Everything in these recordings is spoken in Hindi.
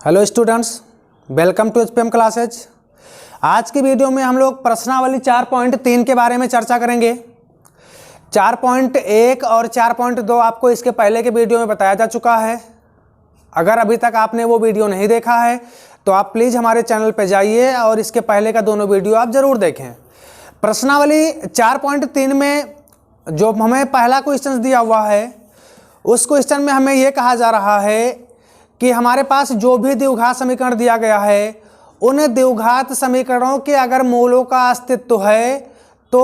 Hello students, welcome to HPM classes. आज की वीडियो में हम लोग प्रश्नावली 4.3 के बारे में चर्चा करेंगे। 4.1 और 4.2 आपको इसके पहले के वीडियो में बताया जा चुका है। अगर अभी तक आपने वो वीडियो नहीं देखा है तो आप प्लीज़ हमारे चैनल पर जाइए और इसके पहले का दोनों वीडियो आप ज़रूर देखें। प्रश्नावली 4.3 में जो हमें पहला क्वेश्चन दिया हुआ है, उस क्वेश्चन में हमें ये कहा जा रहा है कि हमारे पास जो भी द्विघात समीकरण दिया गया है, उन द्विघात समीकरणों के अगर मूलों का अस्तित्व है तो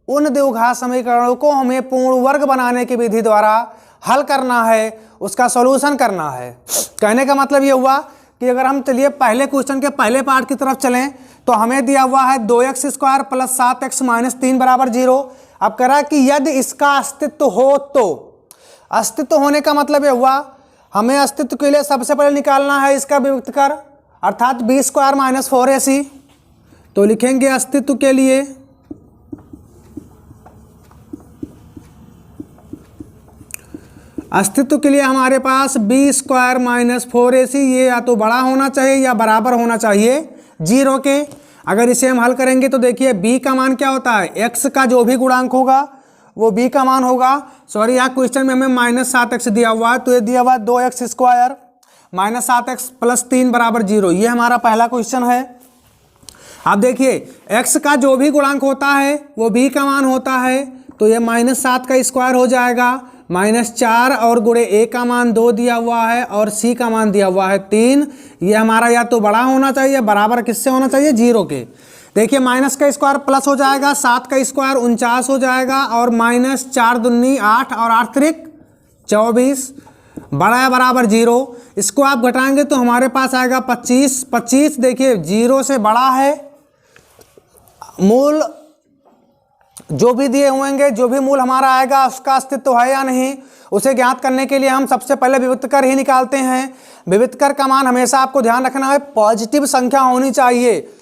उन द्विघात समीकरणों को हमें पूर्ण वर्ग बनाने की विधि द्वारा हल करना है, उसका सॉल्यूशन करना है। कहने का मतलब ये हुआ कि अगर हम चलिए पहले क्वेश्चन के पहले पार्ट की तरफ चलें तो हमें दिया हुआ है 2x² + 7x - 3 = 0। अब कह रहा है कि यदि इसका अस्तित्व हो तो, अस्तित्व होने का मतलब ये हुआ हमें अस्तित्व के लिए सबसे पहले निकालना है इसका विभक्तकर, अर्थात b² - 4ac। तो लिखेंगे अस्तित्व के लिए हमारे पास b² - 4ac, ये या तो बड़ा होना चाहिए या बराबर होना चाहिए 0 के। अगर इसे हम हल करेंगे तो देखिए b का मान क्या होता है, x का जो भी गुणांक होगा वो b का मान होगा। सॉरी, यहाँ क्वेश्चन में हमें -7x दिया हुआ है, तो ये दिया हुआ है 2x² - 7x + 3 = 0। ये हमारा पहला क्वेश्चन है। अब देखिए x का जो भी गुणांक होता है वो b का मान होता है, तो ये -7 का स्क्वायर हो जाएगा, -4 और गुणे a का मान 2 दिया हुआ है और c का मान दिया हुआ है 3। ये हमारा या तो बड़ा होना चाहिए, बराबर किससे होना चाहिए, 0 के। देखिए माइनस का स्क्वायर प्लस हो जाएगा, 7 का स्क्वायर 49 हो जाएगा और -4 दूनी 8 और 8 त्रिक 24, बड़ा है बराबर 0। इसको आप घटाएंगे तो हमारे पास आएगा 25। 25 देखिए 0 से बड़ा है। मूल जो भी दिए होंगे, जो भी मूल हमारा आएगा उसका अस्तित्व है या नहीं, उसे ज्ञात करने के लिए हम सबसे पहले विभक्तकर ही निकालते हैं। विभक्तकर का मान हमेशा आपको ध्यान रखना है पॉजिटिव संख्या होनी चाहिए,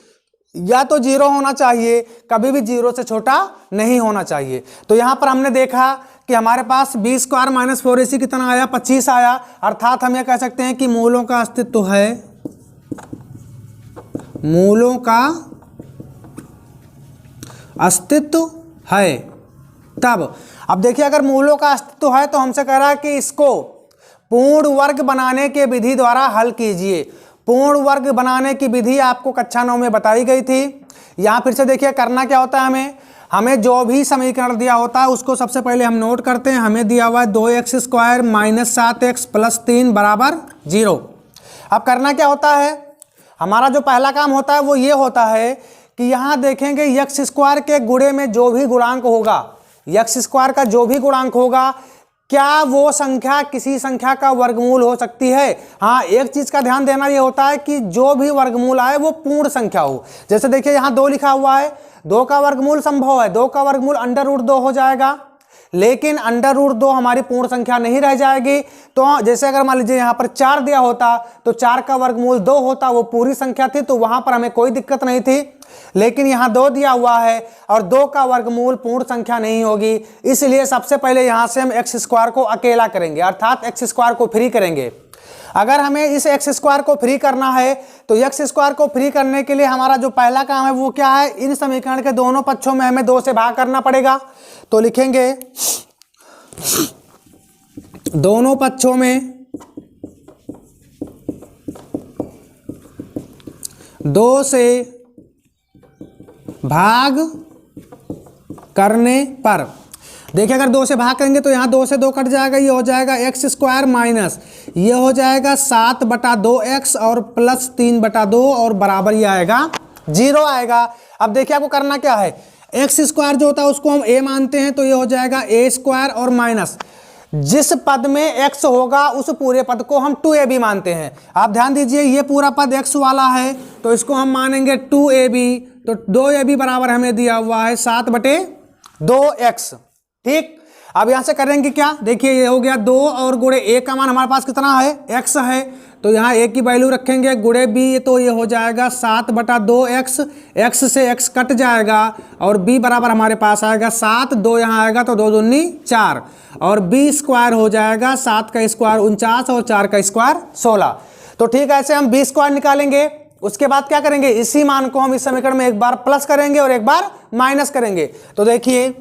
या तो 0 होना चाहिए, कभी भी 0 से छोटा नहीं होना चाहिए। तो यहाँ पर हमने देखा कि हमारे पास b² - 4ac कितना आया, 25 आया। अर्थात हम ये कह सकते हैं कि मूलों का अस्तित्व है, मूलों का अस्तित्व है। तब अब देखिए अगर मूलों का अस्तित्व है तो हमसे कह रहा है कि इसको पूर्ण वर्ग बनाने के विधि द्वारा हल कीजिए। पूर्ण वर्ग बनाने की विधि आपको कक्षा 9 में बताई गई थी। यहाँ फिर से देखिए करना क्या होता है, हमें जो भी समीकरण दिया होता है उसको सबसे पहले हम नोट करते हैं। हमें दिया हुआ है 2x² - 7x + 3 = 0। अब करना क्या होता है, हमारा जो पहला काम होता है वो ये होता है कि यहाँ देखेंगे x² के गुणे में जो भी गुणांक होगा, x² का जो भी गुणांक होगा, क्या वो संख्या किसी संख्या का वर्गमूल हो सकती है। हाँ, एक चीज का ध्यान देना ये होता है कि जो भी वर्गमूल आए वो पूर्ण संख्या हो। जैसे देखिए यहाँ 2 लिखा हुआ है, 2 का वर्गमूल संभव है, 2 का वर्गमूल √2 हो जाएगा, लेकिन √2 हमारी पूर्ण संख्या नहीं रह जाएगी। तो जैसे अगर मान लीजिए यहाँ पर 4 दिया होता तो 4 का वर्गमूल 2 होता, वो पूरी संख्या थी, तो वहां पर हमें कोई दिक्कत नहीं थी। लेकिन यहाँ 2 दिया हुआ है और 2 का वर्गमूल पूर्ण संख्या नहीं होगी, इसलिए सबसे पहले यहाँ से हम x² को अकेला करेंगे, अर्थात x² को फ्री करेंगे। अगर हमें इस x² को फ्री करना है तो x² को फ्री करने के लिए हमारा जो पहला काम है वो क्या है, इन समीकरण के दोनों पक्षों में हमें 2 से भाग करना पड़ेगा। तो लिखेंगे दोनों पक्षों में 2 से भाग करने पर, देखिए अगर 2 से भाग करेंगे तो यहाँ 2 से 2 कट जाएगा, ये हो जाएगा x² माइनस ये हो जाएगा 7/2x और +3/2 और बराबर ये आएगा 0 आएगा। अब देखिए आपको करना क्या है, x² जो होता है उसको हम a मानते हैं, तो ये हो जाएगा a² और माइनस जिस पद में x होगा उस पूरे पद को हम 2ab मानते हैं। आप ध्यान दीजिए ये पूरा पद x वाला है तो इसको हम मानेंगे 2ab, तो 2ab बराबर हमें दिया हुआ है 7/2x। ठीक, अब यहां से करेंगे क्या, देखिए ये हो गया 2 और गुणे a का मान हमारे पास कितना है, x है, तो यहाँ a की वैल्यू रखेंगे, गुणे b तो ये हो जाएगा 7/2x, x से x कट जाएगा और b बराबर हमारे पास आएगा 7, 2 यहाँ आएगा तो 2 दूनी 4 और b² हो जाएगा 7 का स्क्वायर 49 और 4 का स्क्वायर 16। तो ठीक है, ऐसे हम बी स्क्वायर निकालेंगे। उसके बाद क्या करेंगे, इसी मान को हम इस समीकरण में एक बार प्लस करेंगे और एक बार माइनस करेंगे। तो देखिए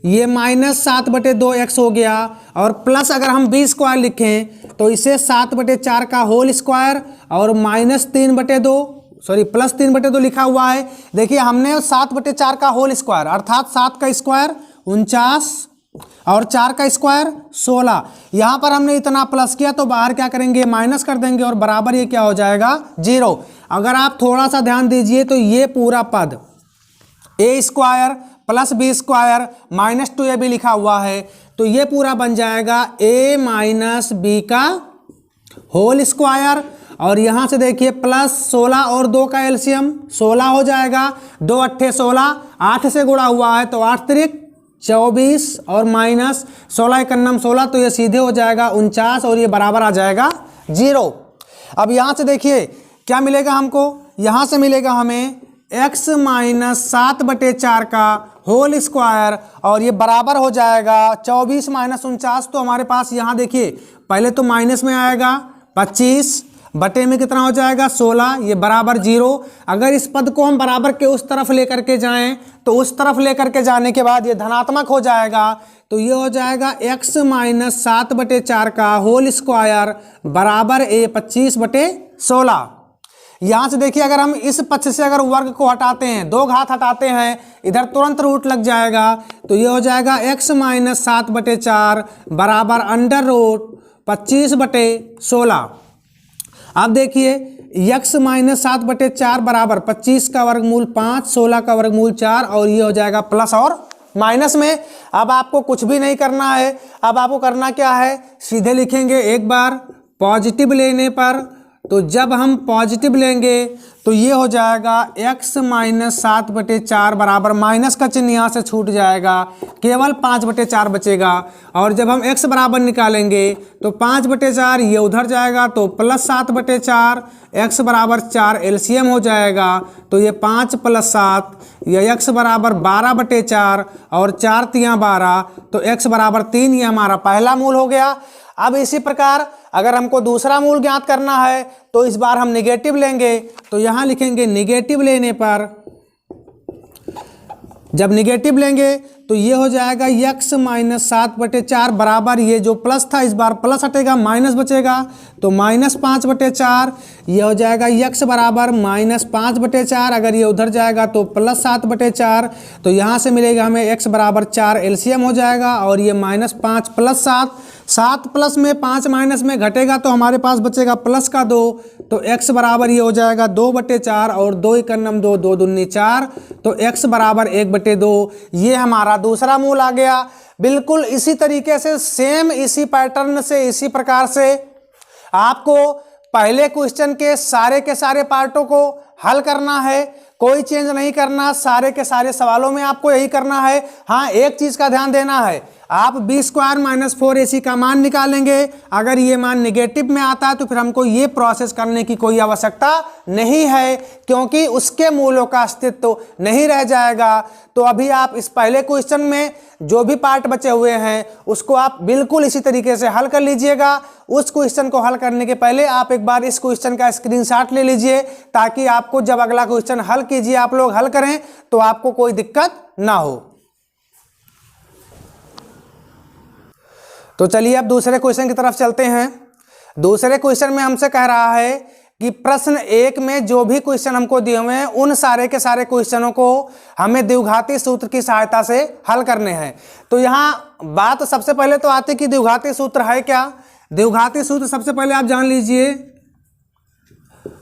ये -7/2x हो गया, और प्लस अगर हम बी स्क्वायर लिखें तो इसे 7/4 का होल स्क्वायर और +3/2 लिखा हुआ है। देखिए हमने 7/4 का होल स्क्वायर अर्थात 7 का स्क्वायर 49 और 4 का स्क्वायर 16, यहाँ पर हमने इतना प्लस किया तो बाहर क्या करेंगे, माइनस कर देंगे और बराबर ये क्या हो जाएगा, 0। अगर आप थोड़ा सा ध्यान दीजिए तो ये पूरा पद a square plus b square -2ab लिखा हुआ है, तो ये पूरा बन जाएगा a माइनस बी का होल स्क्वायर, और यहाँ से देखिए +16 और 2 का एलसीएम 16 हो जाएगा, 2 अट्ठे 16, 8 से गुणा हुआ है तो 8 त्रिक 24 और -16 एकन्नम 16, तो ये सीधे हो जाएगा 49 और ये बराबर आ जाएगा 0। अब यहाँ से देखिए क्या मिलेगा हमको, यहाँ से मिलेगा हमें x - 7/4 का होल स्क्वायर और ये बराबर हो जाएगा 24 - 49, तो हमारे पास यहाँ देखिए पहले तो माइनस में आएगा 25 बटे में कितना हो जाएगा 16, ये बराबर 0। अगर इस पद को हम बराबर के उस तरफ लेकर के जाएं तो उस तरफ लेकर के जाने के बाद ये धनात्मक हो जाएगा, तो ये हो जाएगा x - 7/4 का होल स्क्वायर बराबर a 25/16। यहाँ से देखिए अगर हम इस पक्ष से अगर वर्ग को हटाते हैं, 2 घात हटाते हैं, इधर तुरंत रूट लग जाएगा, तो ये हो जाएगा x - 7/4 बराबर √25/16। अब देखिए x - 7/4 बराबर 25 का वर्गमूल 5, 16 का वर्गमूल 4, और ये हो जाएगा प्लस और माइनस में। अब आपको कुछ भी नहीं करना है, अब आपको करना क्या है, सीधे लिखेंगे एक बार पॉजिटिव लेने पर, तो जब हम पॉजिटिव लेंगे तो ये हो जाएगा x - 7/4 बराबर माइनस का चिन्ह यहाँ से छूट जाएगा, केवल 5/4 बचेगा, और जब हम x बराबर निकालेंगे तो 5/4 ये उधर जाएगा तो +7/4, x बराबर 4 एलसीएम हो जाएगा, तो ये 5 + 7 ये x बराबर 12/4 और 4 × 12, तो x बराबर 3, ये हमारा पहला मूल हो गया। अब इसी प्रकार अगर हमको दूसरा मूल ज्ञात करना है तो इस बार हम निगेटिव लेंगे, तो यहाँ लिखेंगे निगेटिव लेने पर, जब निगेटिव लेंगे तो ये हो जाएगा x - 7/4 बराबर, ये जो प्लस था इस बार प्लस हटेगा माइनस बचेगा, तो -5/4, ये हो जाएगा x बराबर -5/4, अगर ये उधर जाएगा तो +7/4, तो यहाँ से मिलेगा हमें x बराबर 4 एलसीएम हो जाएगा, और ये -5 + 7, 7 प्लस में 5 माइनस में घटेगा तो हमारे पास बचेगा प्लस का 2, तो x बराबर ये हो जाएगा 2/4 और 2 एकन्नम 2, 2 दूनी 4, तो x बराबर 1/2, ये हमारा दूसरा मूल आ गया। बिल्कुल इसी तरीके से सेम इसी पैटर्न से इसी प्रकार से आपको पहले क्वेश्चन के सारे पार्टों को हल करना है, कोई चेंज नहीं करना, सारे के सारे सवालों में आपको यही करना है। हाँ, एक चीज का ध्यान देना है, आप b² - 4ac का मान निकालेंगे, अगर ये मान निगेटिव में आता है तो फिर हमको ये प्रोसेस करने की कोई आवश्यकता नहीं है, क्योंकि उसके मूलों का अस्तित्व नहीं रह जाएगा। तो अभी आप इस पहले क्वेश्चन में जो भी पार्ट बचे हुए हैं उसको आप बिल्कुल इसी तरीके से हल कर लीजिएगा। उस क्वेश्चन को हल करने के पहले आप एक बार इस क्वेश्चन का स्क्रीनशॉट ले लीजिए, ताकि आपको जब अगला क्वेश्चन हल कीजिए, आप लोग हल करें तो आपको कोई दिक्कत ना हो। तो चलिए अब दूसरे क्वेश्चन की तरफ चलते हैं। दूसरे क्वेश्चन में हमसे कह रहा है कि प्रश्न 1 में जो भी क्वेश्चन हमको दिए हुए हैं उन सारे के सारे क्वेश्चनों को हमें द्विघाती सूत्र की सहायता से हल करने हैं। तो यहाँ बात सबसे पहले तो आती है कि द्विघाती सूत्र है क्या। द्विघाती सूत्र सबसे पहले आप जान लीजिए,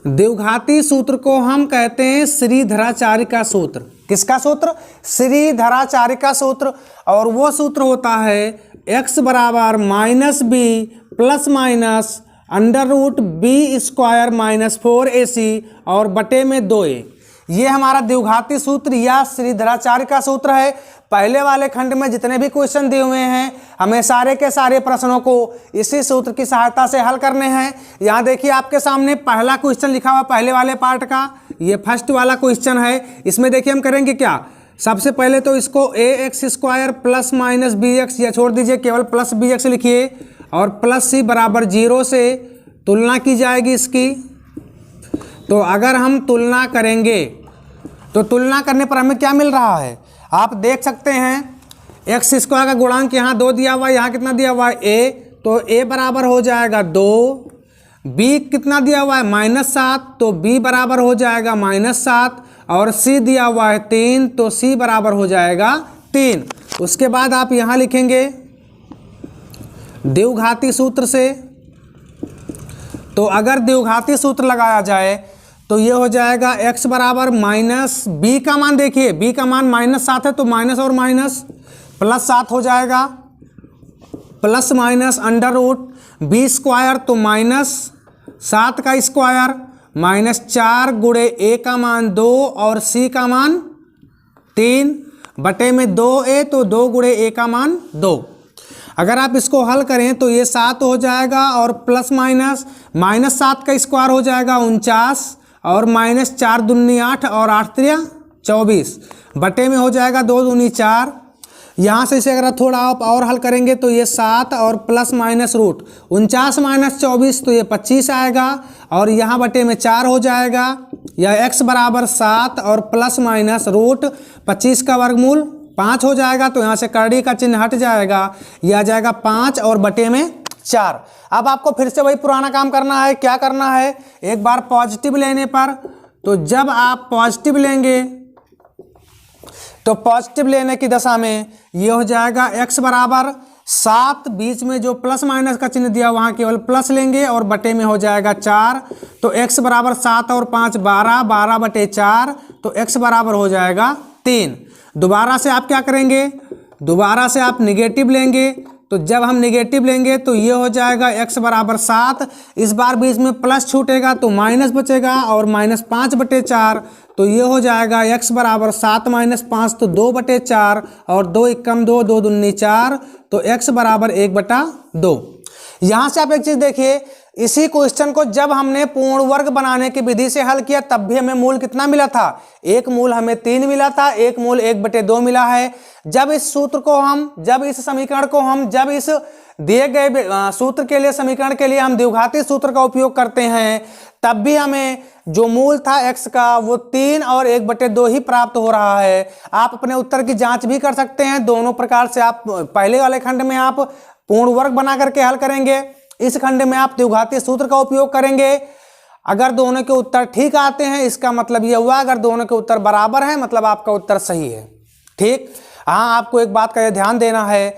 द्विघाती सूत्र को हम कहते हैं श्रीधराचार्य का सूत्र। किसका सूत्र? श्रीधराचार्य का सूत्र। और वो सूत्र होता है x बराबर -b plus minus √b² - 4ac और बटे में 2a। ये हमारा द्विघाती सूत्र या श्रीधराचार्य का सूत्र है। पहले वाले खंड में जितने भी क्वेश्चन दिए हुए हैं हमें सारे के सारे प्रश्नों को इसी सूत्र की सहायता से हल करने हैं। यहाँ देखिए आपके सामने पहला क्वेश्चन लिखा हुआ पहले वाले पार्ट का, ये फर्स्ट वाला क्वेश्चन है। इसमें देखिए हम करेंगे क्या, सबसे पहले तो इसको ax² प्लस माइनस bx, या छोड़ दीजिए केवल प्लस bx लिखिए, और प्लस c बराबर 0 से तुलना की जाएगी इसकी। तो अगर हम तुलना करेंगे तो तुलना करने पर हमें क्या मिल रहा है, आप देख सकते हैं एक्स स्क्वायर का गुणांक यहाँ 2 दिया हुआ है, यहाँ कितना दिया हुआ है a, तो a बराबर हो जाएगा 2, b कितना दिया हुआ है -7, तो b बराबर हो जाएगा -7, और c दिया हुआ है 3, तो c बराबर हो जाएगा 3। उसके बाद आप यहाँ लिखेंगे द्विघाती सूत्र से। तो अगर द्विघाती सूत्र लगाया जाए तो ये हो जाएगा x बराबर माइनस b का मान, देखिए b का मान -7 है, तो माइनस और माइनस +7 हो जाएगा, plus minus under root b square, तो -7 का स्क्वायर -4 गुणे a का मान 2 और c का मान 3 बटे में 2a, तो 2 गुणे a का मान 2। अगर आप इसको हल करें तो ये 7 हो जाएगा, और प्लस माइनस -7 का स्क्वायर हो जाएगा 49, और -4 दूनी 8 और 8 त्रिया 24 बटे में हो जाएगा 2 दूनी 4। यहाँ से इसे अगर थोड़ा आप और हल करेंगे तो ये 7 और प्लस माइनस रूट 49 - 24, तो ये 25 आएगा, और यहाँ बटे में 4 हो जाएगा। यह x बराबर 7 और प्लस माइनस रूट 25 का वर्गमूल 5 हो जाएगा, तो यहाँ से करड़ी का चिन्ह हट जाएगा, यह आ जाएगा 5 और बटे में 4। अब आपको फिर से वही पुराना काम करना है। क्या करना है, एक बार पॉजिटिव लेने पर, तो जब आप पॉजिटिव लेंगे तो पॉजिटिव लेने की दशा में ये हो जाएगा x बराबर 7, बीच में जो प्लस माइनस का चिन्ह दिया वहाँ केवल प्लस लेंगे, और बटे में हो जाएगा 4, तो x बराबर 7 और 5 12, 12 बटे 4, तो x बराबर हो जाएगा 3। दोबारा से आप क्या करेंगे, दोबारा से आप निगेटिव लेंगे, तो जब हम निगेटिव लेंगे तो ये हो जाएगा x बराबर 7, इस बार बीच में प्लस छूटेगा तो माइनस बचेगा, और -5 बटे 4, तो ये हो जाएगा x बराबर 7 - 5, तो 2 बटे 4, और 2 एकम 2, 2 दूनी 4, तो x बराबर 1 बटा 2। यहाँ से आप एक चीज़ देखिए, इसी क्वेश्चन को जब हमने पूर्ण वर्ग बनाने की विधि से हल किया तब भी हमें मूल कितना मिला था, एक मूल हमें 3 मिला था, एक मूल 1 बटे 2 मिला है। जब इस सूत्र को हम, जब इस समीकरण को हम, जब इस दिए गए सूत्र के लिए, समीकरण के लिए हम द्विघाती सूत्र का उपयोग करते हैं, तब भी हमें जो मूल था x का वो 3 और 1 बटे 2 ही प्राप्त हो रहा है। आप अपने उत्तर की जांच भी कर सकते हैं, दोनों प्रकार से। आप पहले वाले खंड में आप पूर्ण वर्ग बना करके हल करेंगे, इस खंड में आप द्विघाती सूत्र का उपयोग करेंगे। अगर दोनों के उत्तर ठीक आते हैं इसका मतलब यह हुआ, अगर दोनों के उत्तर बराबर हैं मतलब आपका उत्तर सही है। ठीक, हाँ, आपको एक बात का यह ध्यान देना है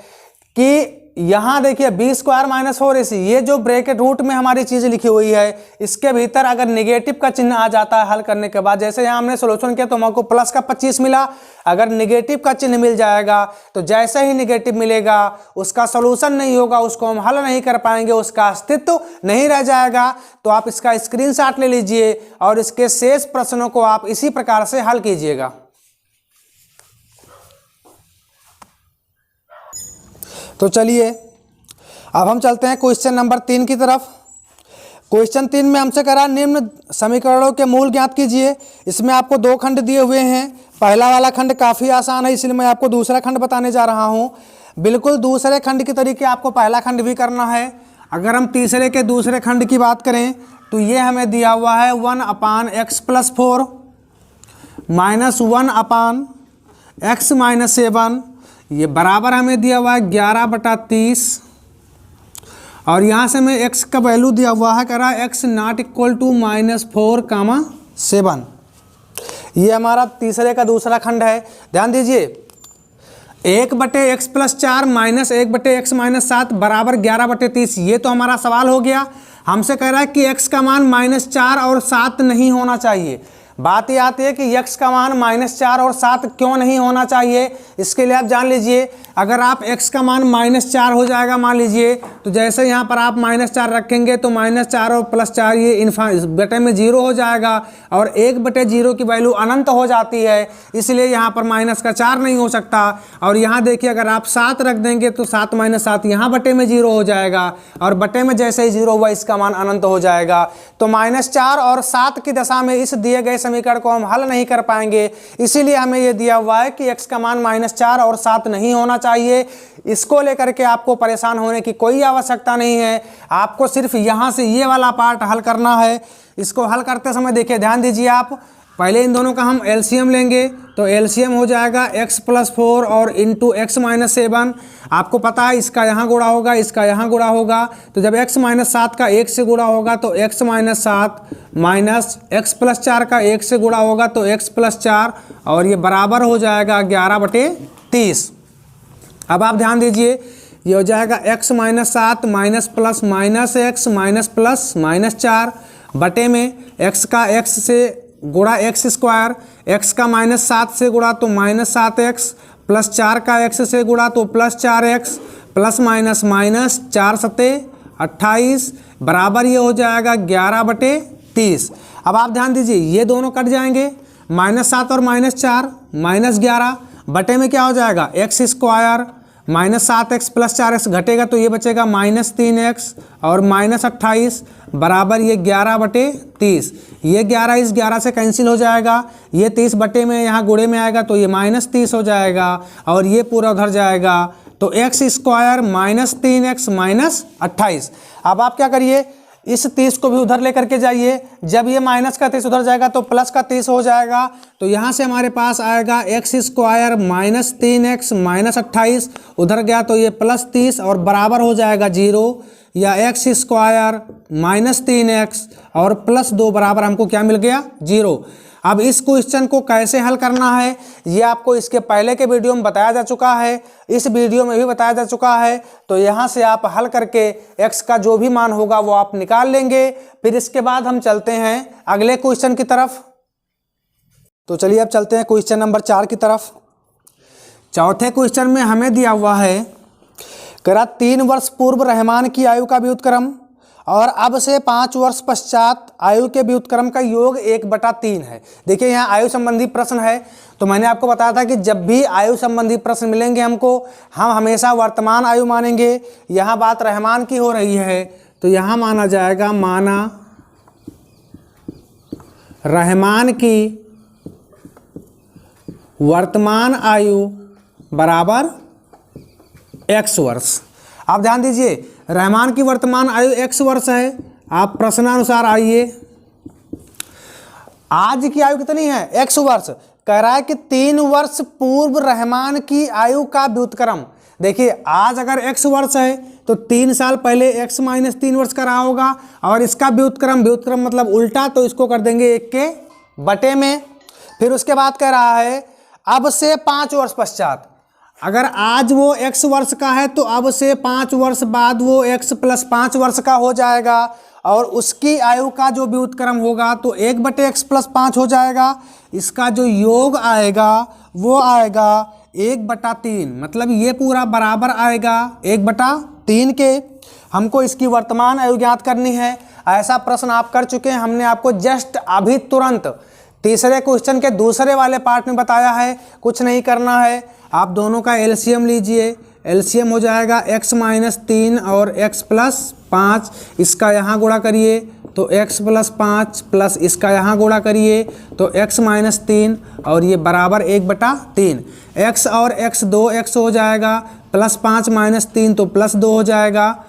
कि यहाँ देखिए b स्क्वायर - 4ac, ये जो ब्रैकेट रूट में हमारी चीज़ लिखी हुई है, इसके भीतर अगर नेगेटिव का चिन्ह आ जाता है हल करने के बाद, जैसे यहाँ हमने सोल्यूशन किया तो हमको प्लस का 25 मिला, अगर नेगेटिव का चिन्ह मिल जाएगा तो जैसे ही नेगेटिव मिलेगा उसका सोल्यूशन नहीं होगा, उसको हम हल नहीं कर पाएंगे, उसका अस्तित्व नहीं रह जाएगा। तो आप इसका स्क्रीनशॉट ले लीजिए और इसके शेष प्रश्नों को आप इसी प्रकार से हल कीजिएगा। तो चलिए अब हम चलते हैं क्वेश्चन नंबर 3 की तरफ। क्वेश्चन 3 में हमसे करा निम्न समीकरणों के मूल ज्ञात कीजिए। इसमें आपको 2 खंड दिए हुए हैं। पहला वाला खंड काफ़ी आसान है, इसलिए मैं आपको दूसरा खंड बताने जा रहा हूं। बिल्कुल दूसरे खंड के तरीके आपको पहला खंड भी करना है। अगर हम तीसरे के दूसरे खंड की बात करें तो ये हमें दिया हुआ है 1/x + 4 -1/x - 7, ये बराबर हमें दिया हुआ है 11/30, और यहाँ से हमें x का वैल्यू दिया हुआ है, कह रहा है x ≠ -4, 7। ये हमारा तीसरे का दूसरा खंड है। ध्यान दीजिए, 1/x + 4 -1/x - 7 बराबर 11/30, ये तो हमारा सवाल हो गया। हमसे कह रहा है कि x का मान -4 और 7 नहीं होना चाहिए। बात ये आती है कि x का मान -4 और 7 क्यों नहीं होना चाहिए। इसके लिए आप जान लीजिए, अगर आप x का मान -4 हो जाएगा मान लीजिए, तो जैसे यहाँ पर आप -4 रखेंगे तो -4 और +4 ये बटे में 0 हो जाएगा, और 1/0 की वैल्यू अनंत हो जाती है, इसलिए यहाँ पर -4 नहीं हो सकता। और यहाँ देखिए, अगर आप 7 रख देंगे तो 7 - 7 यहाँ बटे में 0 हो जाएगा, और बटे में जैसे ही 0 हुआ इसका मान अनंत हो जाएगा। तो -4 और 7 की दशा में इस दिए गए समीकरण को हम हल नहीं कर पाएंगे। इसीलिए हमें ये दिया हुआ है कि x का मान -4 और 7 नहीं होना चाहिए। इसको लेकर के आपको परेशान होने की कोई आवश्यकता नहीं है, आपको सिर्फ यहाँ से ये वाला पार्ट हल करना है। इसको हल करते समय देखिए, ध्यान दीजिए आप, पहले इन दोनों का हम एलसीएम लेंगे तो एलसीएम हो जाएगा x + 4 और इंटू x - 7। आपको पता है इसका यहाँ गुणा होगा, इसका यहाँ गुणा होगा, तो जब x - 7 का 1 से गुणा होगा तो x - 7 माइनस x + 4 का 1 से गुणा होगा तो x + 4 और ये बराबर हो जाएगा 11/30। अब आप ध्यान दीजिए, ये हो जाएगा x - 7 minus plus minus x minus plus -4 बटे में x का x से गुणा x², x का -7 से गुणा तो -7x प्लस 4 का x से गुणा तो +4x प्लस माइनस माइनस 4 सते 28 बराबर ये हो जाएगा 11/30। अब आप ध्यान दीजिए, ये दोनों कट जाएंगे, -7 और -4 -11 बटे में क्या हो जाएगा x² -7x प्लस 4x घटेगा तो ये बचेगा -3x और -28 बराबर ये 11/30। ये 11 इस 11 से कैंसिल हो जाएगा, ये 30 बटे में यहाँ गुणे में आएगा तो ये -30 हो जाएगा और ये पूरा उधर जाएगा तो x² -3x -28। अब आप क्या करिए, इस 30 को भी उधर लेकर के जाइए, जब ये माइनस का 30 उधर जाएगा तो प्लस का 30 हो जाएगा, तो यहाँ से हमारे पास आएगा x² -3x -28 उधर गया तो ये +30 और बराबर हो जाएगा 0, या x² -3x और +2 बराबर हमको क्या मिल गया 0। अब इस क्वेश्चन को कैसे हल करना है ये आपको इसके पहले के वीडियो में बताया जा चुका है, इस वीडियो में भी बताया जा चुका है। तो यहाँ से आप हल करके x का जो भी मान होगा वो आप निकाल लेंगे। फिर इसके बाद हम चलते हैं अगले क्वेश्चन की तरफ। तो चलिए अब चलते हैं क्वेश्चन नंबर 4 की तरफ। चौथे क्वेश्चन में हमें दिया हुआ है, करा 3 वर्ष पूर्व रहमान की आयु का व्युत्क्रम और अब से 5 वर्ष पश्चात आयु के व्युत्क्रम का योग 1/3 है। देखिए यहाँ आयु संबंधी प्रश्न है, तो मैंने आपको बताया था कि जब भी आयु संबंधी प्रश्न मिलेंगे हमको, हम हमेशा वर्तमान आयु मानेंगे। यहाँ बात रहमान की हो रही है तो यहाँ माना जाएगा, माना रहमान की वर्तमान आयु बराबर x वर्ष। आप ध्यान दीजिए, रहमान की वर्तमान आयु x वर्ष है। आप प्रश्नानुसार आइए, आज की आयु कितनी है x वर्ष। कह रहा है कि 3 वर्ष पूर्व रहमान की आयु का व्युत्क्रम। देखिए आज अगर x वर्ष है तो 3 साल पहले x - 3 वर्ष का रहा होगा, और इसका व्युत्क्रम मतलब उल्टा, तो इसको कर देंगे 1 के बटे में। फिर उसके बाद कह रहा है अब से 5 वर्ष पश्चात, अगर आज वो x वर्ष का है तो अब से 5 वर्ष बाद वो x + 5 वर्ष का हो जाएगा, और उसकी आयु का जो व्युत्क्रम होगा तो 1/x + 5 हो जाएगा। इसका जो योग आएगा वो आएगा 1/3, मतलब ये पूरा बराबर आएगा 1/3 के। हमको इसकी वर्तमान आयु ज्ञात करनी है। ऐसा प्रश्न आप कर चुके हैं, हमने आपको जस्ट अभी तुरंत तीसरे क्वेश्चन के दूसरे वाले पार्ट में बताया है। कुछ नहीं करना है, आप दोनों का एलसीएम लीजिए। एलसीएम हो जाएगा x - 3 और x + 5, इसका यहाँ गुणा करिए तो x + 5 प्लस इसका यहाँ गुणा करिए तो x - 3 और ये बराबर 1/3। x और x 2x हो जाएगा, +5 - 3 तो +2 हो जाएगा,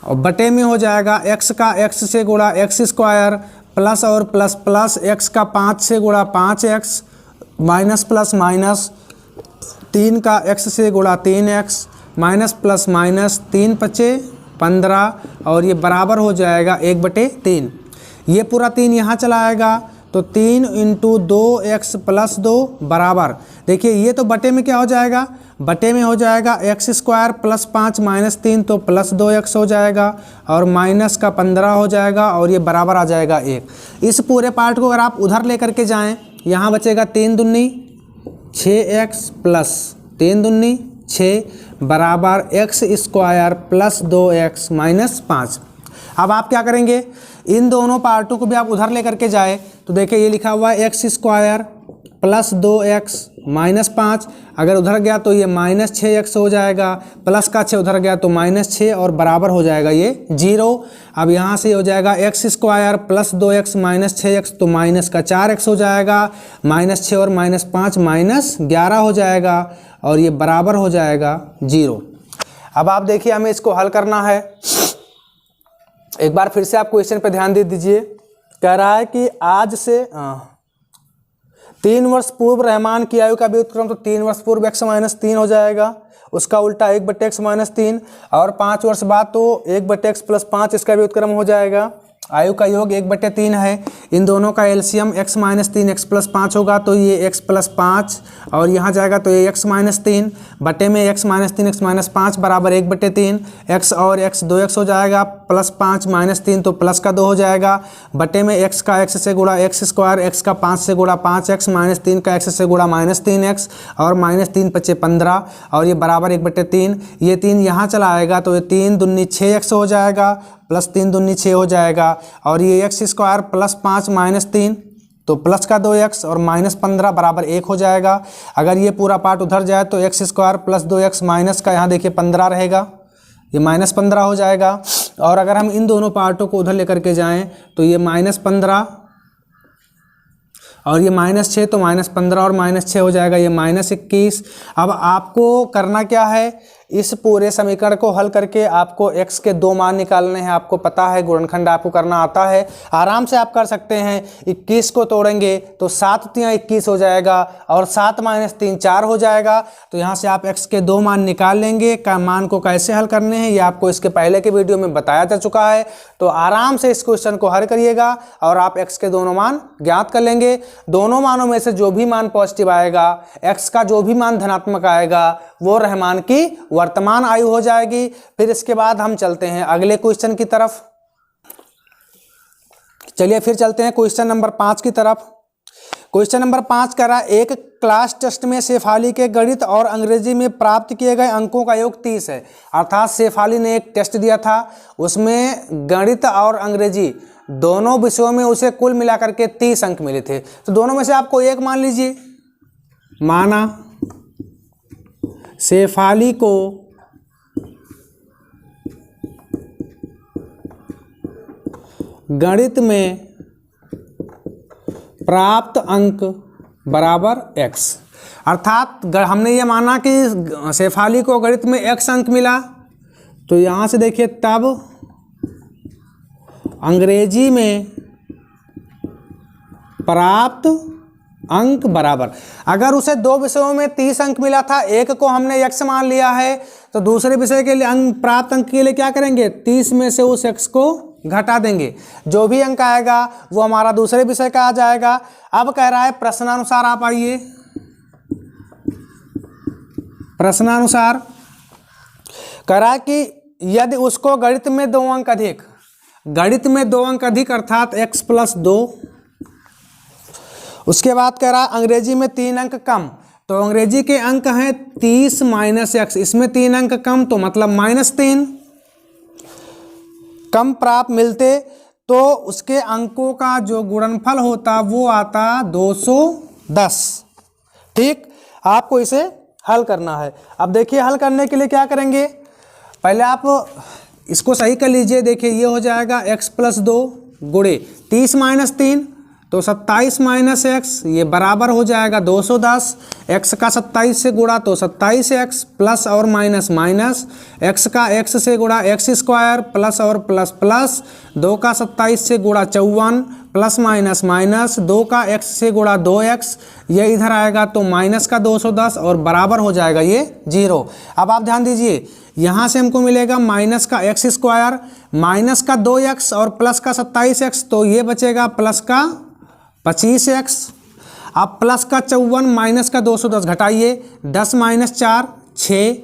और बटे में हो जाएगा x का x से गुणा x² प्लस और प्लस प्लस x का 5 से गुणा 5x माइनस प्लस माइनस 3 का x से गुणा 3x माइनस प्लस माइनस 3 × 5 = 15 और ये बराबर हो जाएगा 1/3। ये पूरा 3 यहाँ चला आएगा तो 3 × 2x + 2 बराबर, देखिए ये तो बटे में क्या हो जाएगा, बटे में हो जाएगा x² + 5 - 3 तो +2x हो जाएगा और माइनस का 15 हो जाएगा और ये बराबर आ जाएगा 1। इस पूरे पार्ट को अगर आप उधर लेकर के जाएं, यहाँ बचेगा 3 दूनी 6x प्लस 3 दूनी 6 बराबर x² + 2x - 5। अब आप क्या करेंगे, इन दोनों पार्टों को भी आप उधर लेकर के जाए तो देखिए ये लिखा हुआ है x² + 2x -5, अगर उधर गया तो ये -6x हो जाएगा, प्लस का 6 उधर गया तो -6 और बराबर हो जाएगा ये 0। अब यहाँ से हो जाएगा x² + 2x - 6x तो माइनस का 4x हो जाएगा, -6 और -5 -11 हो जाएगा और ये बराबर हो जाएगा 0। अब आप देखिए हमें इसको हल करना है। एक बार फिर से आप क्वेश्चन पे ध्यान दे दीजिए। कह रहा है कि आज से 3 वर्ष पूर्व रहमान की आयु का व्युत्क्रम, तो 3 वर्ष पूर्व x - 3 हो जाएगा, उसका उल्टा 1/x - 3, और 5 वर्ष बाद तो 1/x + 5 इसका व्युत्क्रम हो जाएगा। आयु का योग 1/3 है। इन दोनों का एलसीएम x - 3 x + 5 होगा, तो ये x + 5 और यहाँ जाएगा तो ये x - 3 बटे में x - 3 x - 5 बराबर 1/3, x और x 2x हो जाएगा, +5 - 3 तो प्लस का 2 हो जाएगा, बटे में x का x से गुणा x², x का 5 से गुणा 5x, -3 का x से गुणा -3x और -3 × 5 = 15 और ये बराबर 1/3। ये 3 यहाँ चला आएगा तो ये 3 दूनी 6x हो जाएगा, +3 दूनी 6 हो जाएगा और ये x² + 5 - 3 तो प्लस का 2x और -15 बराबर 1 हो जाएगा। अगर ये पूरा पार्ट उधर जाए तो x² + 2x माइनस का यहाँ देखिए 15 रहेगा, ये -15 हो जाएगा। और अगर हम इन दोनों पार्टों को उधर लेकर के जाएं तो ये -15 और ये -6 तो -15 और -6 हो जाएगा, ये -21। अब आपको करना क्या है, इस पूरे समीकरण को हल करके आपको x के 2 मान निकालने हैं। आपको पता है गुणनखंड आपको करना आता है, आराम से आप कर सकते हैं। 21 को तोड़ेंगे तो 7 × 3 = 21 हो जाएगा और 7 - 3 4 हो जाएगा। तो यहाँ से आप x के 2 मान निकाल लेंगे। का मान को कैसे हल करने हैं ये आपको इसके पहले के वीडियो में बताया जा चुका है। तो आराम से इस क्वेश्चन को हल करिएगा और आप x के दोनों मान ज्ञात कर लेंगे। दोनों मानों में से जो भी मान पॉजिटिव आएगा, x का जो भी मान धनात्मक आएगा, वो रहमान की वर्तमान आयु हो जाएगी। फिर इसके बाद हम चलते हैं अगले क्वेश्चन की तरफ। चलिए फिर चलते हैं क्वेश्चन नंबर 5 की तरफ। क्वेश्चन नंबर 5 कह रहा है, एक क्लास टेस्ट में शेफाली के गणित और अंग्रेजी में प्राप्त किए गए अंकों का योग 30 है। अर्थात शेफाली ने एक टेस्ट दिया था, उसमें गणित और अंग्रेजी दोनों विषयों में उसे कुल मिलाकर के 30 अंक मिले थे। तो दोनों में से आपको एक मान लीजिए। माना शेफाली को गणित में प्राप्त अंक बराबर x, अर्थात हमने ये माना कि शेफाली को गणित में x अंक मिला, तो यहाँ से देखिए तब अंग्रेजी में प्राप्त अंक बराबर, अगर उसे 2 विषयों में 30 अंक मिला था, एक को हमने x मान लिया है, तो दूसरे विषय के लिए प्राप्त अंक के लिए क्या करेंगे, 30 में से उस x को घटा देंगे। जो भी अंक आएगा वो हमारा दूसरे विषय का आ जाएगा। अब कह रहा है प्रश्नानुसार आप आइए। प्रश्नानुसार कह रहा है कि यदि उसको गणित में 2 अंक अधिक, गणित में 2 अंक अधिक अर्थात x + 2, उसके बाद कह रहा है अंग्रेजी में 3 अंक कम, तो अंग्रेजी के अंक हैं 30 - x, इसमें 3 अंक कम तो मतलब -3 कम प्राप्त मिलते, तो उसके अंकों का जो गुणनफल होता वो आता 210। ठीक, आपको इसे हल करना है। अब देखिए हल करने के लिए क्या करेंगे, पहले आप इसको सही कर लीजिए। देखिए ये हो जाएगा x + 2 गुणे 30 - 3 तो 27 - x, ये बराबर हो जाएगा 210। x का 27 से गुणा तो 27x, प्लस और माइनस माइनस, x का x से गुणा x² प्लस और प्लस प्लस, 2 का 27 से गुणा 54 प्लस माइनस माइनस, 2 का x से गुणा 2x, ये इधर आएगा तो माइनस का 210 और बराबर हो जाएगा ये 0। अब आप ध्यान दीजिए, यहाँ से हमको मिलेगा माइनस का x², माइनस का 2x और प्लस का 27x, तो ये बचेगा प्लस का 25x। अब प्लस का 54 माइनस का 210 घटाइए, 10 - 4 6,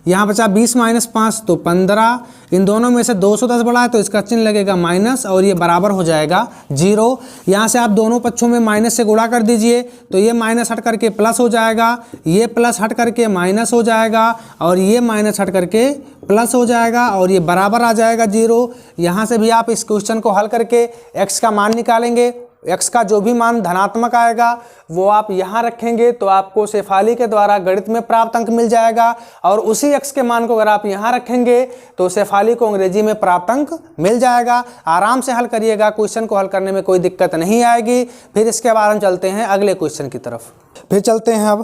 यहाँ बचा 20 - 5 तो 15, इन दोनों में से 210 बड़ा है तो इसका चिन्ह लगेगा माइनस और ये बराबर हो जाएगा 0। यहाँ से आप दोनों पक्षों में माइनस से गुणा कर दीजिए तो ये माइनस हट करके प्लस हो जाएगा, ये प्लस हट करके माइनस हो जाएगा और ये माइनस हट करके प्लस हो जाएगा और ये बराबर आ जाएगा 0। यहाँ से भी आप इस क्वेश्चन को हल करके x का मान निकालेंगे। x का जो भी मान धनात्मक आएगा वो आप यहाँ रखेंगे तो आपको शेफाली के द्वारा गणित में प्राप्त अंक मिल जाएगा, और उसी x के मान को अगर आप यहाँ रखेंगे तो शेफाली को अंग्रेजी में प्राप्त अंक मिल जाएगा। आराम से हल करिएगा, क्वेश्चन को हल करने में कोई दिक्कत नहीं आएगी। फिर इसके बाद हम चलते हैं अगले क्वेश्चन की तरफ। फिर चलते हैं अब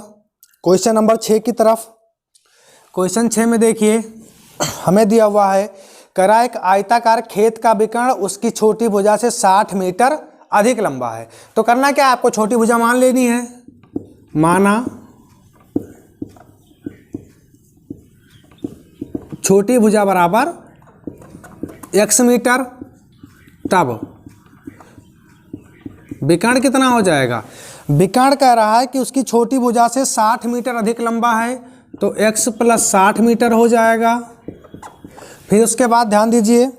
क्वेश्चन नंबर 6 की तरफ। क्वेश्चन 6 में देखिए हमें दिया हुआ है, करा एक आयताकार खेत का विकर्ण उसकी छोटी भुजा से 60 मीटर अधिक लंबा है। तो करना क्या है, आपको छोटी भुजा मान लेनी है। माना छोटी भुजा बराबर x मीटर, तब विकर्ण कितना हो जाएगा। विकर्ण कह रहा है कि उसकी छोटी भुजा से 60 मीटर अधिक लंबा है, तो x + 60 मीटर हो जाएगा। फिर उसके बाद ध्यान दीजिए,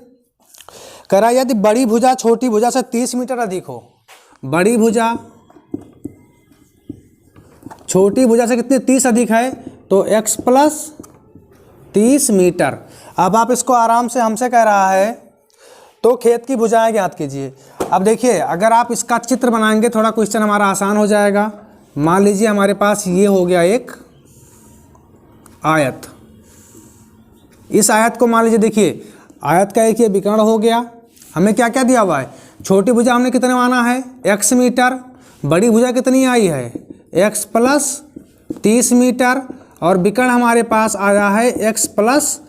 कह रहा है यदि बड़ी भुजा छोटी भुजा से 30 मीटर अधिक हो, बड़ी भुजा छोटी भुजा से कितनी 30 अधिक है, तो x + 30 मीटर। अब आप इसको आराम से हमसे कह रहा है तो खेत की भुजाएं ज्ञात कीजिए। अब देखिए अगर आप इसका चित्र बनाएंगे थोड़ा क्वेश्चन हमारा आसान हो जाएगा। मान लीजिए हमारे पास ये हो गया एक आयत, इस आयत को मान लीजिए, देखिए आयत का एक ये विकर्ण हो गया। हमें क्या क्या दिया हुआ है, छोटी भुजा हमने कितने माना है x मीटर, बड़ी भुजा कितनी आई है x + 30 मीटर, और विकर्ण हमारे पास आया है x +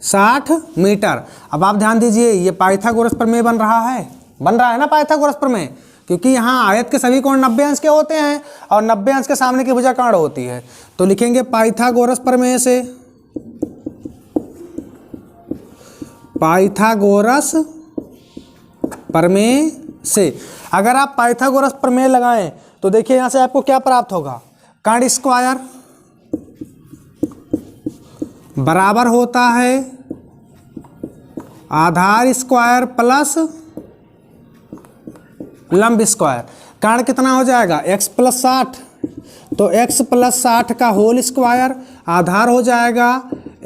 60 मीटर। अब आप ध्यान दीजिए ये पाइथागोरस प्रमेय बन रहा है ना पाइथागोरस प्रमेय, क्योंकि यहाँ आयत के सभी कोण 90 अंश के होते हैं और 90 अंश के सामने की भुजा कर्ण होती है। तो लिखेंगे पाइथागोरस प्रमेय से, पाइथागोरस प्रमेय से। अगर आप पाइथागोरस प्रमेय लगाएं तो देखिए यहाँ से आपको क्या प्राप्त होगा, कर्ण स्क्वायर बराबर होता है आधार स्क्वायर प्लस लंब स्क्वायर। कर्ण कितना हो जाएगा x + 60, तो x + 60 का होल स्क्वायर, आधार हो जाएगा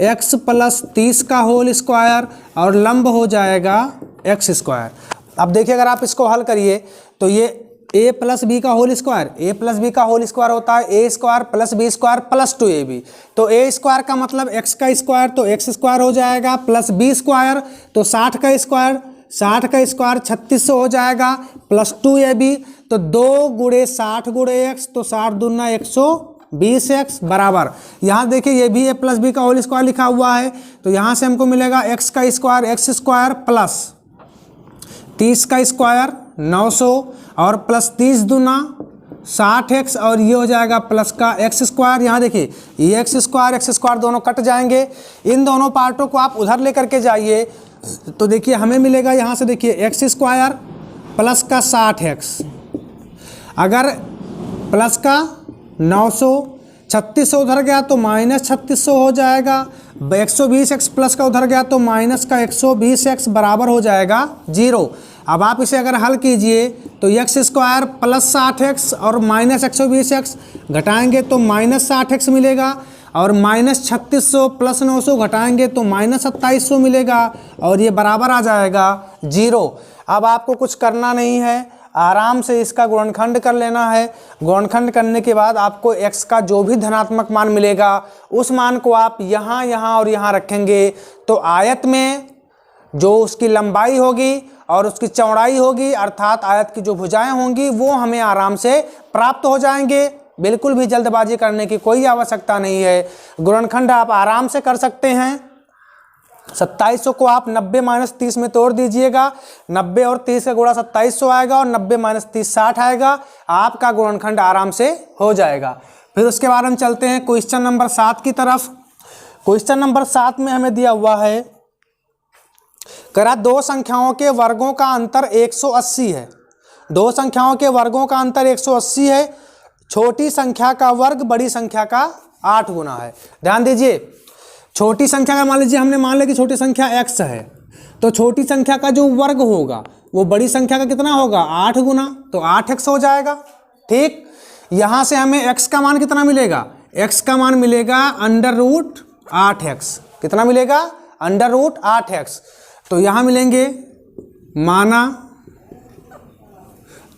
x + 30 का होल स्क्वायर, और लंब हो जाएगा x स्क्वायर। अब देखिए अगर आप इसको हल करिए तो ये a + b का होल स्क्वायर, a + b का होल स्क्वायर होता है a² + b² + 2ab। तो a² का मतलब x का स्क्वायर, तो x² हो जाएगा, प्लस b² तो 60 का स्क्वायर, 60 का स्क्वायर 3600 हो जाएगा, प्लस 2ab, तो 2 × 60 × x, तो 60 दूना 120x बराबर। यहाँ देखिए ये भी a + b का होल स्क्वायर लिखा हुआ है, तो यहाँ से हमको मिलेगा x का स्क्वायर x² प्लस 30 का स्क्वायर 900, और प्लस 30 दूना 60x, और ये हो जाएगा प्लस का x²। यहाँ देखिए ये x² दोनों कट जाएंगे, इन दोनों पार्टों को आप उधर लेकर के जाइए तो देखिए हमें मिलेगा यहाँ से, देखिए x² प्लस का 60x, अगर प्लस का 900, 3600 उधर गया तो माइनस 3600 हो जाएगा, 120x प्लस का उधर गया तो माइनस का 120x बराबर हो जाएगा 0। अब आप इसे अगर हल कीजिए तो x² प्लस 60x और माइनस 120x घटाएंगे तो माइनस 60x मिलेगा, और माइनस 3600 प्लस 900 घटाएंगे तो माइनस 2700 मिलेगा, और ये बराबर आ जाएगा 0। अब आपको कुछ करना नहीं है, आराम से इसका गुणनखंड कर लेना है। गुणनखंड करने के बाद आपको x का जो भी धनात्मक मान मिलेगा उस मान को आप यहाँ यहाँ और यहाँ रखेंगे, तो आयत में जो उसकी लंबाई होगी और उसकी चौड़ाई होगी, अर्थात आयत की जो भुजाएं होंगी वो हमें आराम से प्राप्त हो जाएंगे। बिल्कुल भी जल्दबाजी करने की कोई आवश्यकता नहीं है, गुणनखंड आप आराम से कर सकते हैं। 2700 को आप 90 - 30 में तोड़ दीजिएगा, 90 और 30 का गुणा 2700 आएगा, और 90 - 30 60 आएगा, आपका गुणनखंड आराम से हो जाएगा। फिर उसके बाद हम चलते हैं क्वेश्चन नंबर 7 की तरफ। क्वेश्चन नंबर 7 में हमें दिया हुआ है, करा दो संख्याओं के वर्गों का अंतर 180 है। दो संख्याओं के वर्गों का अंतर 180 है, छोटी संख्या का वर्ग बड़ी संख्या का 8 गुना है। ध्यान दीजिए, छोटी संख्या का मान लीजिए हमने मान लिया कि छोटी संख्या x है, तो छोटी संख्या का जो वर्ग होगा वो बड़ी संख्या का कितना होगा 8 गुना, तो 8x हो जाएगा। ठीक, यहाँ से हमें x का मान कितना मिलेगा, x का मान मिलेगा √8x। कितना मिलेगा, √8x। तो यहाँ मिलेंगे, माना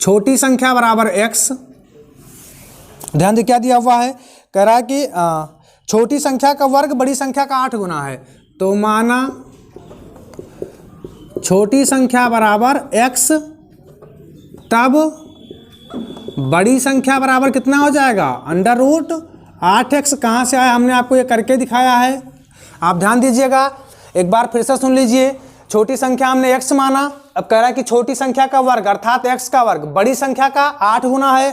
छोटी संख्या बराबर x, ध्यान दे क्या दिया हुआ है, कह रहा है कि छोटी संख्या का वर्ग बड़ी संख्या का 8 गुना है। तो माना छोटी संख्या बराबर x, तब बड़ी संख्या बराबर कितना हो जाएगा, अंडर रूट 8x। कहाँ से आया, हमने आपको ये करके दिखाया है। आप ध्यान दीजिएगा, एक बार फिर से सुन लीजिए। छोटी संख्या हमने x माना, अब कह रहा है कि छोटी संख्या का वर्ग अर्थात x का वर्ग बड़ी संख्या का 8 गुना है।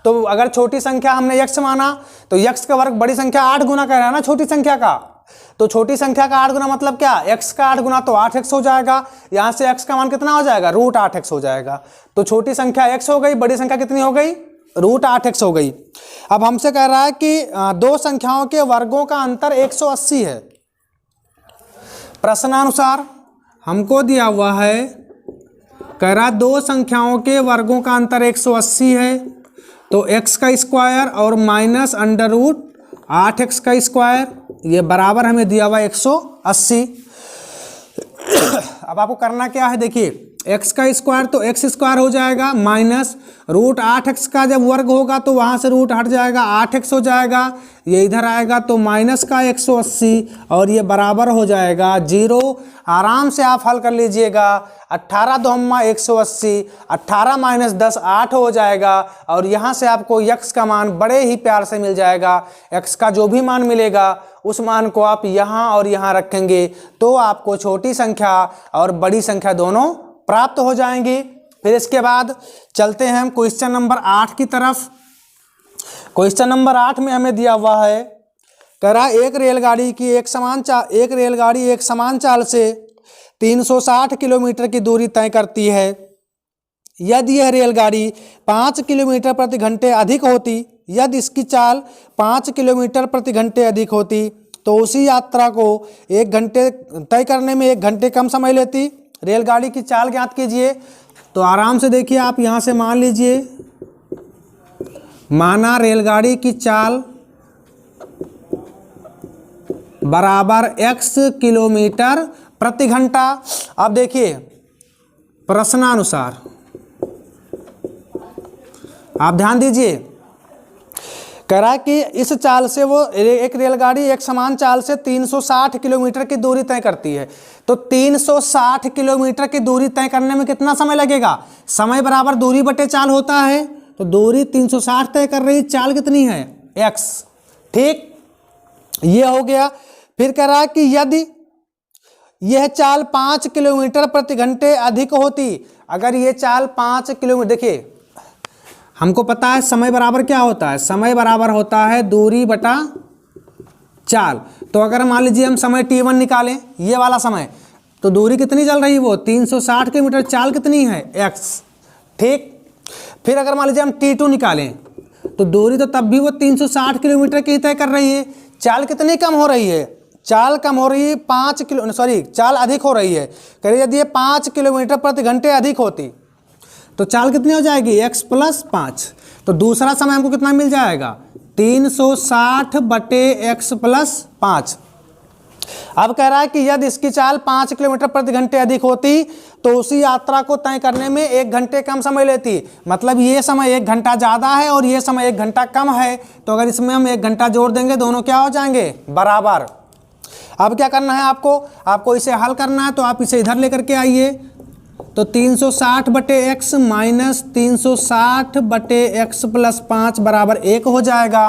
तो अगर छोटी संख्या हमने x माना तो x का वर्ग बड़ी संख्या 8 गुना कह रहा है ना छोटी संख्या का। तो छोटी संख्या का 8 गुना मतलब क्या, x का 8 गुना तो 8x हो जाएगा। यहाँ से x का मान कितना हो जाएगा, रूट 8x हो जाएगा। तो छोटी संख्या x हो गई, बड़ी संख्या कितनी हो गई, रूट 8x हो गई। अब हमसे कह रहा है कि दो संख्याओं के वर्गों का अंतर 180 है। प्रश्नानुसार हमको दिया हुआ है, कह रहा दो संख्याओं के वर्गों का अंतर 180 है। तो x का स्क्वायर और माइनस अंडर रूट 8x का स्क्वायर, ये बराबर हमें दिया हुआ 180। अब आपको करना क्या है, देखिए x का स्क्वायर तो x स्क्वायर हो जाएगा, माइनस रूट 8x का जब वर्ग होगा तो वहाँ से रूट हट जाएगा, 8x हो जाएगा। ये इधर आएगा तो माइनस का 180 और ये बराबर हो जाएगा 0। आराम से आप हल कर लीजिएगा। 18 2 180, 18 माइनस 10 8 हो जाएगा। और यहाँ से आपको x का मान बड़े ही प्यार से मिल जाएगा। x का जो भी मान मिलेगा उस मान को आप यहाँ और यहाँ रखेंगे तो आपको छोटी संख्या और बड़ी संख्या दोनों प्राप्त हो जाएंगी। फिर इसके बाद चलते हैं हम क्वेश्चन नंबर 8 की तरफ। क्वेश्चन नंबर 8 में हमें दिया हुआ है, कह रहा एक रेलगाड़ी एक समान चाल से 360 किलोमीटर की दूरी तय करती है। यदि यह रेलगाड़ी 5 किलोमीटर प्रति घंटे अधिक होती, यदि इसकी चाल 5 किलोमीटर प्रति घंटे अधिक होती तो उसी यात्रा को 1 घंटे तय करने में 1 घंटे कम समय लेती। रेलगाड़ी की चाल ज्ञात कीजिए। तो आराम से देखिए, आप यहाँ से मान लीजिए, माना रेलगाड़ी की चाल बराबर x किलोमीटर प्रति घंटा। अब देखिए प्रश्नानुसार आप ध्यान दीजिए, कह रहा है कि इस चाल से वो एक रेलगाड़ी एक समान चाल से 360 किलोमीटर की दूरी तय करती है। तो 360 किलोमीटर की दूरी तय करने में कितना समय लगेगा, समय बराबर दूरी बटे चाल होता है। तो दूरी 360 तय कर रही, चाल कितनी है, x। ठीक, ये हो गया। फिर कह रहा है कि यदि यह चाल 5 किलोमीटर प्रति घंटे अधिक होती, अगर ये चाल 5 किलोमीटर, देखिए हमको पता है समय बराबर क्या होता है, समय बराबर होता है दूरी बटा चाल। तो अगर मान लीजिए हम समय t1 निकालें, ये वाला समय, तो दूरी कितनी चल रही है, वो 360 किलोमीटर, चाल कितनी है, x। ठीक, फिर अगर मान लीजिए हम t2 निकालें तो दूरी तो तब भी वो 360 किलोमीटर की तय कर रही है, चाल कितनी कम हो रही है, चाल कम हो रही है, चाल अधिक हो रही है। करिए यदि ये 5 किलोमीटर प्रति घंटे अधिक होती तो चाल कितनी हो जाएगी, x + 5। तो दूसरा समय हमको कितना मिल जाएगा, 360 बटे x + 5। अब कह रहा है कि यदि इसकी चाल 5 किलोमीटर प्रति घंटे अधिक होती तो उसी यात्रा को तय करने में 1 घंटे कम समय लेती। मतलब ये समय 1 घंटा ज़्यादा है और ये समय 1 घंटा कम है। तो अगर इसमें हम 1 घंटा जोड़ देंगे, दोनों क्या हो जाएंगे, बराबर। अब क्या करना है आपको इसे हल करना है। तो आप इसे इधर लेकर के आइए। तो 360 बटे x माइनस 360 बटे x + 5 बराबर 1 हो जाएगा।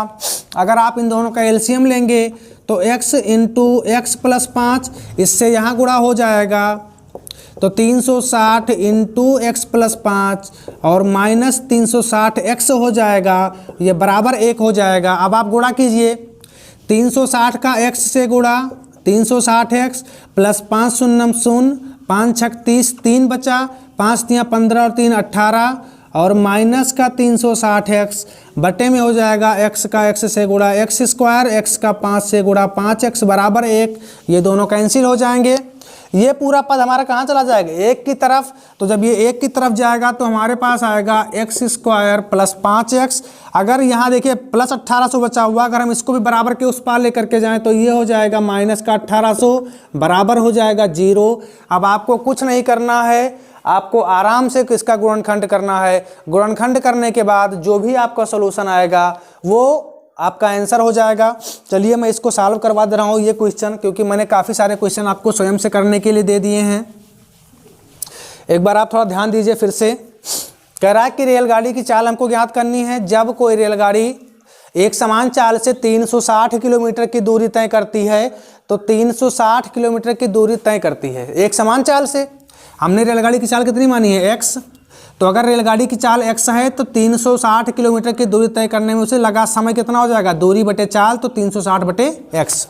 अगर आप इन दोनों का एलसीएम लेंगे तो x इंटू x + 5, इससे यहाँ गुणा हो जाएगा। तो 360 इंटू x + 5 और माइनस 360 x हो जाएगा, ये बराबर 1 हो जाएगा। अब आप गुणा कीजिए, 360 का x से गुणा, 360x + 5 शून्यम 0, 5 छक 30, 3 बचा, 5 तियाँ 15 और 3 18 और माइनस का 360x बटे में हो जाएगा x का x से गुणा x स्क्वायर, x का 5 से गुणा 5x बराबर 1। ये दोनों कैंसिल हो जाएंगे। ये पूरा पद हमारा कहाँ चला जाएगा, 1 की तरफ। तो जब ये 1 की तरफ जाएगा तो हमारे पास आएगा x स्क्वायर + 5x। अगर यहाँ देखिए प्लस 1800 बचा हुआ, अगर हम इसको भी बराबर के उस पार लेकर के जाएं तो ये हो जाएगा माइनस का 1800 बराबर हो जाएगा 0। अब आपको कुछ नहीं करना है, आपको आराम से इसका गुणनखंड करना है। गुणनखंड करने के बाद जो भी आपका सॉल्यूशन आएगा वो आपका आंसर हो जाएगा। चलिए मैं इसको सॉल्व करवा दे रहा हूँ ये क्वेश्चन, क्योंकि मैंने काफ़ी सारे क्वेश्चन आपको स्वयं से करने के लिए दे दिए हैं। एक बार आप थोड़ा ध्यान दीजिए फिर से। कह रहा है कि रेलगाड़ी की चाल हमको ज्ञात करनी है। जब कोई रेलगाड़ी एक समान चाल से 360 किलोमीटर की दूरी तय करती है, तो 360 किलोमीटर की दूरी तय करती है एक समान चाल से। हमने रेलगाड़ी की चाल कितनी मानी है, x। तो अगर रेलगाड़ी की चाल x है तो 360 किलोमीटर की दूरी तय करने में उसे लगा समय कितना हो जाएगा, दूरी बटे चाल, तो 360 बटे x।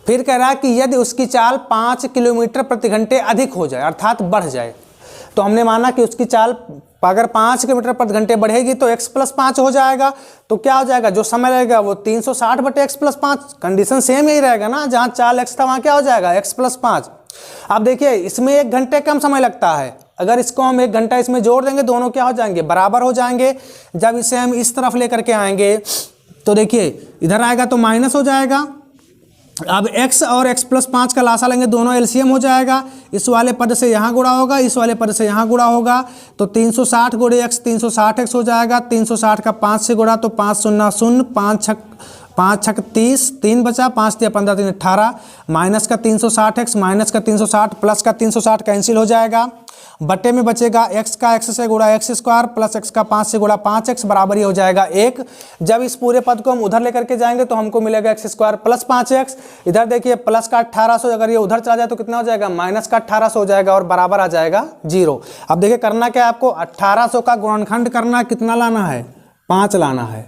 फिर कह रहा है कि यदि उसकी चाल 5 किलोमीटर प्रति घंटे अधिक हो जाए, अर्थात बढ़ जाए, तो हमने माना कि उसकी चाल अगर 5 किलोमीटर प्रति घंटे बढ़ेगी तो x + 5 हो जाएगा। तो क्या हो जाएगा, जो समय लगेगा वो 360 बटे x + 5। कंडीशन सेम यही रहेगा ना, जहाँ चाल x था वहाँ क्या हो जाएगा, x + 5। अब देखिए इसमें 1 घंटे कम समय लगता है, अगर इसको हम 1 घंटा इसमें जोड़ देंगे दोनों क्या हो जाएंगे, बराबर हो जाएंगे। जब इसे हम इस तरफ लेकर के आएंगे तो देखिए इधर आएगा तो माइनस हो जाएगा। अब x और x + 5 का लासा लेंगे, दोनों एलसीएम हो जाएगा। इस वाले पद से यहाँ गुणा होगा, इस वाले पद से यहाँ गुणा होगा, तो 360 × x 360x हो जाएगा। 360 का 5 से गुणा तो 5 0 0, 5 छक 30, 3 बचा, 5 × 15 3 18, माइनस का 360x माइनस का 360 प्लस का 360 कैंसिल हो जाएगा। बटे में बचेगा x का x से गुणा x² प्लस x का 5 से गुणा 5x बराबर ही हो जाएगा 1। जब इस पूरे पद को हम उधर लेकर के जाएंगे तो हमको मिलेगा x² प्लस 5x। इधर देखिए प्लस का 1800, अगर ये उधर चला जाए तो कितना हो जाएगा, माइनस का 1800 हो जाएगा और बराबर आ जाएगा 0। अब देखिए करना क्या है आपको, 1800 का गुणनखंड करना, कितना लाना है, 5 लाना है।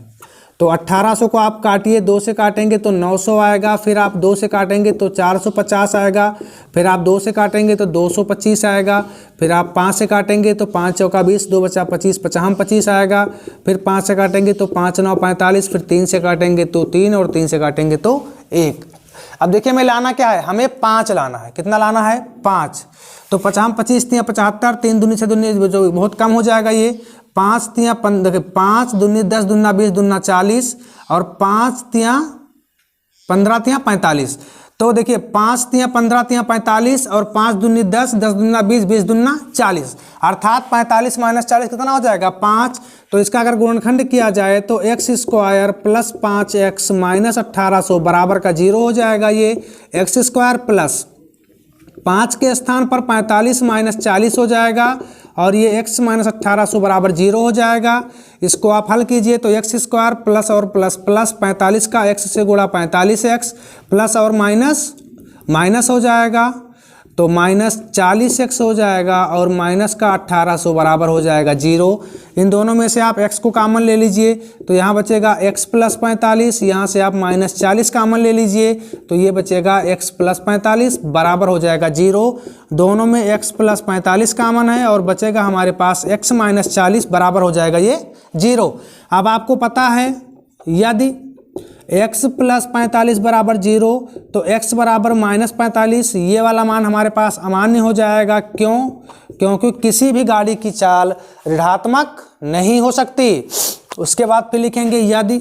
तो 1800 को आप काटिए, 2 से काटेंगे तो 900 आएगा, फिर आप 2 से काटेंगे तो 450 आएगा, फिर आप 2 से काटेंगे तो 225 आएगा, फिर आप 5 से काटेंगे तो 5 चौका 20, 2 बचा 25, 25 आएगा, फिर 5 से काटेंगे तो 5 9 45, फिर 3 से काटेंगे तो 3 और 3 से काटेंगे तो 1। अब देखिए हमें लाना क्या है, हमें 5 लाना है। कितना लाना है, 5। तो 5 25 3 75, 3 दूनी 6 दूनी, जो बहुत कम हो जाएगा ये। 5 3 15, 5 दूनी 10 दूना 20 दूना 40 और 5 3 15 3 45। तो देखिए 5 3 15 3 45 और 5 दूनी 10, 10 दूना 20, 20 दूना 40, अर्थात 45 - 40 कितना हो जाएगा, 5। तो इसका अगर गुणनखंड किया जाए तो x² प्लस 5x माइनस 1800 बराबर का 0 हो जाएगा। ये x² प्लस 5 के स्थान पर 45 - 40 हो जाएगा और ये x - 1800 बराबर 0 हो जाएगा। इसको आप हल कीजिए तो x² प्लस और प्लस प्लस 45 का x से गुणा 45x प्लस और माइनस हो जाएगा, तो -40x हो जाएगा और माइनस का 1800 बराबर हो जाएगा 0। इन दोनों में से आप x को कॉमन ले लीजिए तो यहाँ बचेगा x + 45, यहाँ से आप -40 कॉमन ले लीजिए तो ये बचेगा x + 45 बराबर हो जाएगा 0। दोनों में x + 45 कॉमन है और बचेगा हमारे पास x - 40 बराबर हो जाएगा ये 0। अब आपको पता है यदि x + 45 बराबर 0 तो x बराबर -45, ये वाला मान हमारे पास अमान्य हो जाएगा। क्यों, क्योंकि किसी भी गाड़ी की चाल ऋणात्मक नहीं हो सकती। उसके बाद फिर लिखेंगे यदि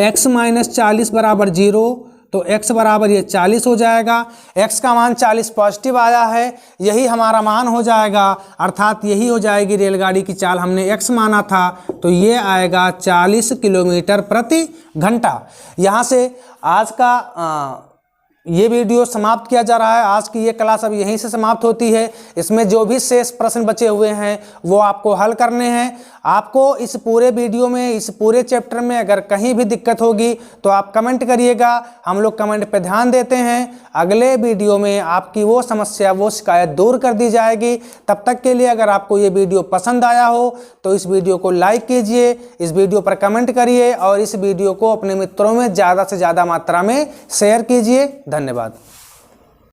x - 40 बराबर 0 तो x बराबर ये 40 हो जाएगा। x का मान 40 पॉजिटिव आया है, यही हमारा मान हो जाएगा, अर्थात यही हो जाएगी रेलगाड़ी की चाल। हमने x माना था तो ये आएगा 40 किलोमीटर प्रति घंटा। यहाँ से आज का ये वीडियो समाप्त किया जा रहा है। आज की ये क्लास अब यहीं से समाप्त होती है। इसमें जो भी शेष प्रश्न बचे हुए हैं वो आपको हल करने हैं। आपको इस पूरे वीडियो में, इस पूरे चैप्टर में अगर कहीं भी दिक्कत होगी तो आप कमेंट करिएगा, हम लोग कमेंट पे ध्यान देते हैं। अगले वीडियो में आपकी वो समस्या, वो शिकायत दूर कर दी जाएगी। तब तक के लिए अगर आपको ये वीडियो पसंद आया हो तो इस वीडियो को लाइक कीजिए, इस वीडियो पर कमेंट करिए और इस वीडियो को अपने मित्रों में ज़्यादा से ज़्यादा मात्रा में शेयर कीजिए। धन्यवाद।